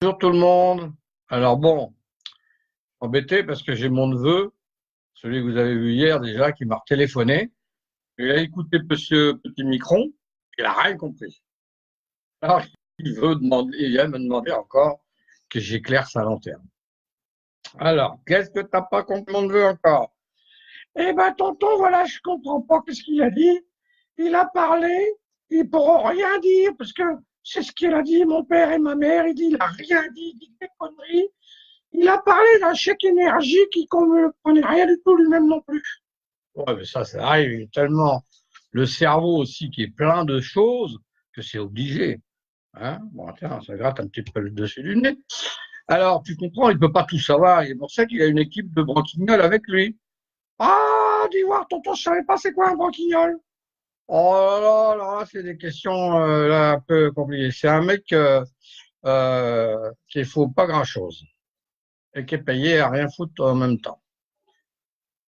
Bonjour tout le monde. Alors bon, embêté parce que j'ai mon neveu, celui que vous avez vu hier déjà, qui m'a téléphoné. Il a écouté Monsieur Petit Micron, il a rien compris. Alors il vient me demander encore que j'éclaire sa lanterne. Alors, qu'est-ce que t'as pas compris mon neveu encore? Eh ben tonton, voilà, je comprends pas ce qu'il a dit. Il a parlé, ils pourront rien dire parce que c'est ce qu'il a dit mon père et ma mère. Il dit il a rien dit, il dit des conneries. Il a parlé d'un chèque énergie qui ne comprenait rien du tout lui-même non plus. Ouais, mais ça arrive, il est tellement le cerveau aussi qui est plein de choses que c'est obligé. Hein, bon, tiens, ça gratte un petit peu le dessus du nez. Alors, tu comprends, il ne peut pas tout savoir. C'est pour ça qu'il a une équipe de branquignoles avec lui. Ah, dis voir, tonton, je savais pas c'est quoi un branquignol. Oh là, c'est des questions là, un peu compliquées. C'est un mec qui ne faut pas grand-chose et qui est payé à rien foutre en même temps.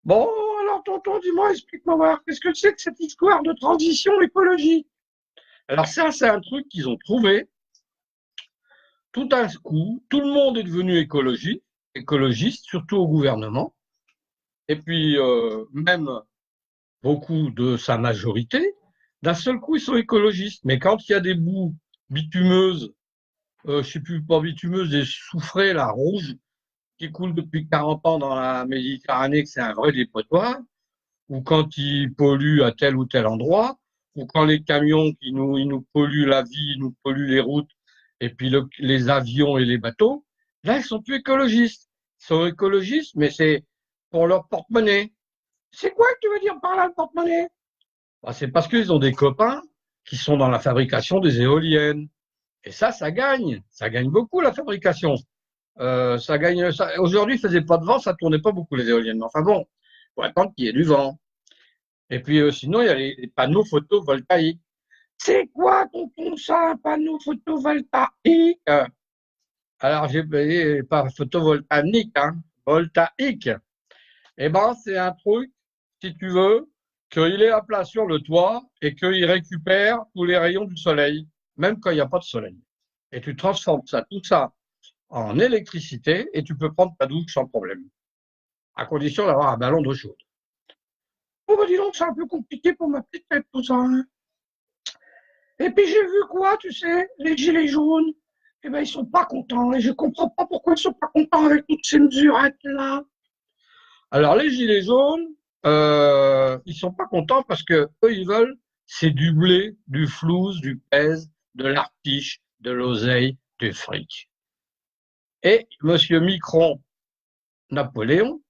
Bon, alors tonton, dis-moi, explique-moi voir, qu'est-ce que c'est que cette histoire de transition écologique? Alors ça, c'est un truc qu'ils ont trouvé. Tout d'un coup, tout le monde est devenu écologiste, surtout au gouvernement. Et puis, même beaucoup de sa majorité, d'un seul coup, ils sont écologistes. Mais quand il y a des boues bitumeuses, je sais plus, pas bitumeuses, des soufrées, là, rouges, qui coulent depuis 40 ans dans la Méditerranée, que c'est un vrai dépotoir, ou quand ils polluent à tel ou tel endroit, ou quand les camions ils nous polluent la vie, ils nous polluent les routes, et puis les avions et les bateaux, là, ils sont plus écologistes. Ils sont écologistes, mais c'est pour leur porte-monnaie. C'est quoi que tu veux dire par là, le porte-monnaie? Bah, c'est parce qu'ils ont des copains qui sont dans la fabrication des éoliennes. Et ça gagne. Ça gagne beaucoup, la fabrication. Ça gagne. Aujourd'hui, il faisait pas de vent, ça tournait pas beaucoup, les éoliennes. Mais enfin bon, faut attendre qu'il y ait du vent. Et puis sinon, il y a les panneaux photovoltaïques. C'est quoi, tonton, ça, un panneau photovoltaïque? Alors, j'ai payé, pas photovoltaïque, hein, voltaïque. Eh ben, c'est un truc, si tu veux, qu'il est à plat sur le toit et qu'il récupère tous les rayons du soleil, même quand il n'y a pas de soleil. Et tu transformes tout ça, en électricité et tu peux prendre ta douche sans problème, à condition d'avoir un ballon d'eau chaude. Oh, bah dis donc, c'est un peu compliqué pour ma petite tête, tout ça, hein. Et puis j'ai vu quoi, tu sais, les gilets jaunes. Eh ben ils sont pas contents et je comprends pas pourquoi ils sont pas contents avec toutes ces mesurettes là. Alors les gilets jaunes, ils sont pas contents parce que eux ils veulent c'est du blé, du flouze, du pèse, de l'artiche, de l'oseille, du fric. Et Monsieur Micron, Napoléon,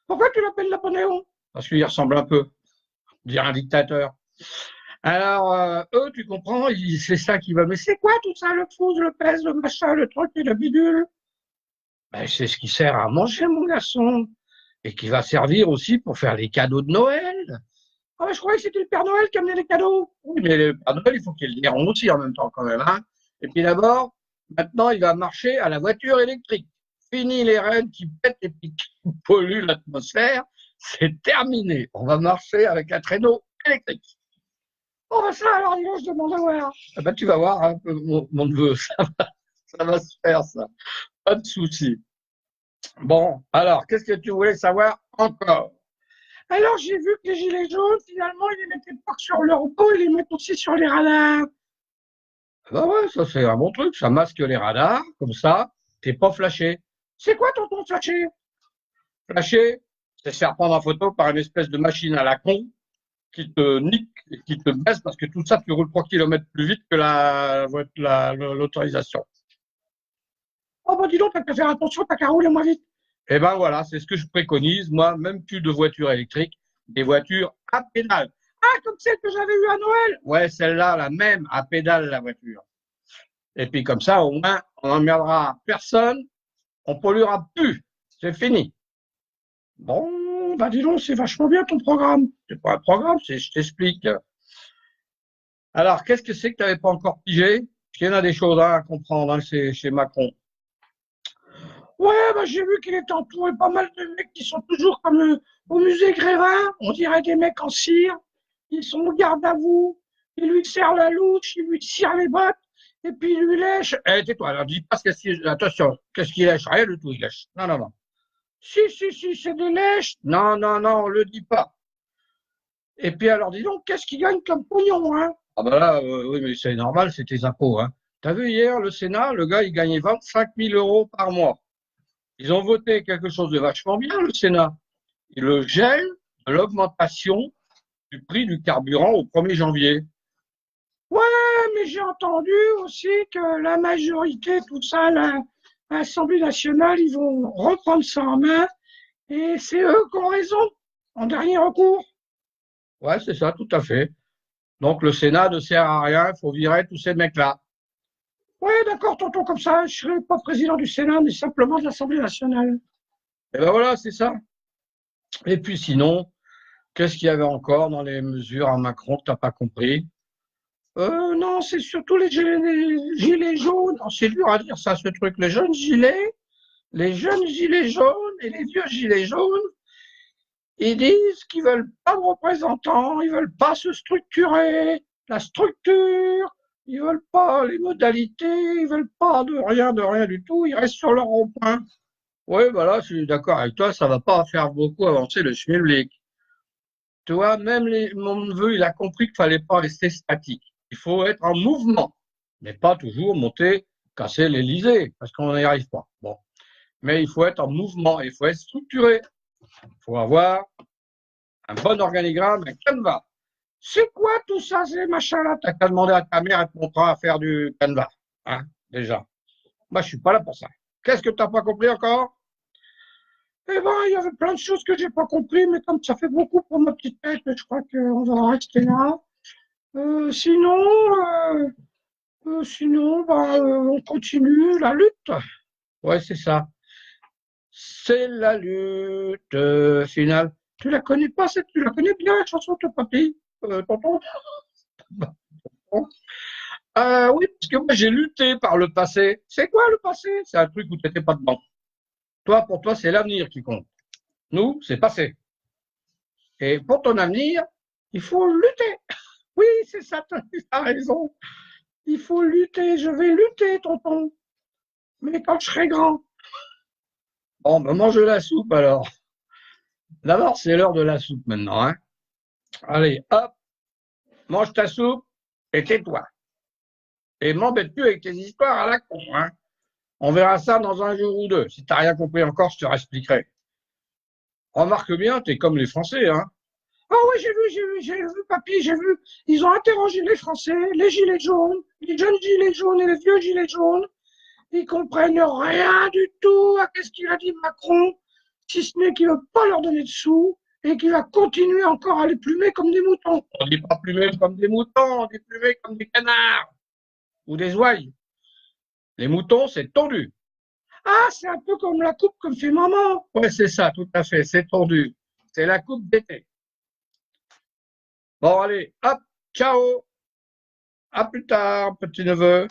pourquoi tu l'appelles Napoléon? Parce qu'il ressemble un peu, dire un dictateur. Alors, eux, tu comprends, c'est ça qui va. Mais c'est quoi tout ça, le flouze, le pèse, le machin, le truc et le bidule? Ben, c'est ce qui sert à manger, mon garçon. Et qui va servir aussi pour faire les cadeaux de Noël. Ah, ben, je croyais que c'était le Père Noël qui amenait les cadeaux. Oui, mais le Père Noël, il faut qu'il les rende aussi en même temps, quand même, hein. Et puis d'abord, maintenant, il va marcher à la voiture électrique. Fini les rennes qui pètent et qui polluent l'atmosphère. C'est terminé. On va marcher avec un traîneau électrique. Oh, ben ça, alors, dis je demande à voir. Ah ben, tu vas voir, hein, mon neveu, ça va se faire, ça. Pas de souci. Bon, alors, qu'est-ce que tu voulais savoir encore? Alors, j'ai vu que les gilets jaunes, finalement, ils les mettaient pas que sur leur dos, ils les mettent aussi sur les radars. Ah bah ouais, ça c'est un bon truc, ça masque les radars, comme ça, t'es pas flashé. C'est quoi tonton flashé? Flashé, c'est se faire prendre en photo par une espèce de machine à la con qui te nique et qui te baisse parce que tout ça, tu roules 3 kilomètres plus vite que l'autorisation. Oh bah dis donc, t'as qu'à faire attention, t'as qu'à rouler moins vite. Eh ben voilà, c'est ce que je préconise, moi, même plus de voitures électriques, des voitures à pédale. Ah, comme celle que j'avais eue à Noël. Ouais, celle-là, la même, à pédale, la voiture. Et puis comme ça, au moins, on n'emmerdera personne, on polluera plus. C'est fini. Bon, bah dis donc, c'est vachement bien ton programme. C'est pas un programme, c'est je t'explique. Alors, qu'est-ce que c'est que tu n'avais pas encore pigé? Il y en a des choses à comprendre, hein, chez Macron. Ouais, bah j'ai vu qu'il était entouré pas mal de mecs qui sont toujours comme au musée Grévin, on dirait des mecs en cire. Ils sont au garde à vous, ils lui serrent la louche, ils lui tirent les bottes, Et puis il lui lèche. Eh, tais-toi, alors dis pas attention, qu'est-ce qu'il lèche? Rien du tout, il lèche. Non, non, non. Si, si, si, c'est des lèches. Non, non, non, on le dit pas. Et puis alors, dis donc, qu'est-ce qu'il gagne comme pognon, hein? Ah ben là, oui, mais c'est normal, c'est tes impôts, hein. T'as vu hier, le Sénat, le gars, il gagnait 25 000 € par mois. Ils ont voté quelque chose de vachement bien, le Sénat. Il le gel de l'augmentation du prix du carburant au 1er janvier. Ouais, mais j'ai entendu aussi que la majorité, tout ça, l'Assemblée nationale, ils vont reprendre ça en main et c'est eux qui ont raison en dernier recours. Ouais, c'est ça, tout à fait. Donc le Sénat ne sert à rien, il faut virer tous ces mecs-là. Ouais, d'accord, tonton, comme ça, je serai pas président du Sénat, mais simplement de l'Assemblée nationale. Et ben voilà, c'est ça. Et puis sinon, qu'est-ce qu'il y avait encore dans les mesures à Macron que t'as pas compris? Non, c'est surtout les gilets jaunes. Oh, c'est dur à dire ça, ce truc. Les jeunes gilets jaunes et les vieux gilets jaunes, ils disent qu'ils veulent pas de représentants, ils veulent pas se structurer, la structure, ils veulent pas les modalités, ils veulent pas de rien du tout, ils restent sur leur rond-point. Oui, voilà, je suis d'accord avec toi, ça va pas faire beaucoup avancer le schmilblick. Tu vois, même mon neveu, il a compris qu'il fallait pas rester statique. Il faut être en mouvement, mais pas toujours monter, casser l'Élysée, parce qu'on n'y arrive pas. Bon. Mais il faut être en mouvement, il faut être structuré. Il faut avoir un bon organigramme, un canevas. C'est quoi tout ça, ces machins-là? T'as qu'à demander à ta mère, elle te montrera à faire du canevas. Hein, déjà. Moi, je suis pas là pour ça. Qu'est-ce que t'as pas compris encore? Eh ben, il y avait plein de choses que j'ai pas compris, mais comme ça fait beaucoup pour ma petite tête, je crois qu'on va rester là. Sinon, on continue la lutte. Ouais, c'est ça. C'est la lutte finale. Tu la connais pas, tu la connais bien, la chanson de papy, tonton? Oui, parce que moi j'ai lutté par le passé. C'est quoi le passé? C'est un truc où tu n'étais pas dedans. Toi, pour toi, c'est l'avenir qui compte. Nous, c'est passé. Et pour ton avenir, il faut lutter. Oui, c'est ça, tu as raison. Il faut lutter, je vais lutter, tonton. Mais quand je serai grand. Bon, ben mange la soupe alors. D'abord, c'est l'heure de la soupe maintenant, hein. Allez, hop, mange ta soupe et tais-toi. Et m'embête plus avec tes histoires à la con, hein. On verra ça dans un jour ou deux. Si t'as rien compris encore, je te réexpliquerai. Remarque bien, t'es comme les Français, hein. Ah oui, j'ai vu, papy, j'ai vu. Ils ont interrogé les Français, les gilets jaunes, les jeunes gilets jaunes et les vieux gilets jaunes. Ils comprennent rien du tout à ce qu'il a dit Macron, si ce n'est qu'il ne veut pas leur donner de sous et qu'il va continuer encore à les plumer comme des moutons. On ne dit pas plumer comme des moutons, on dit plumer comme des canards ou des ouailles. Les moutons, c'est tondu. Ah, c'est un peu comme la coupe que fait maman. Ouais, c'est ça, tout à fait, c'est tondu. C'est la coupe d'été. Bon, allez, hop, ciao. À plus tard, petit neveu.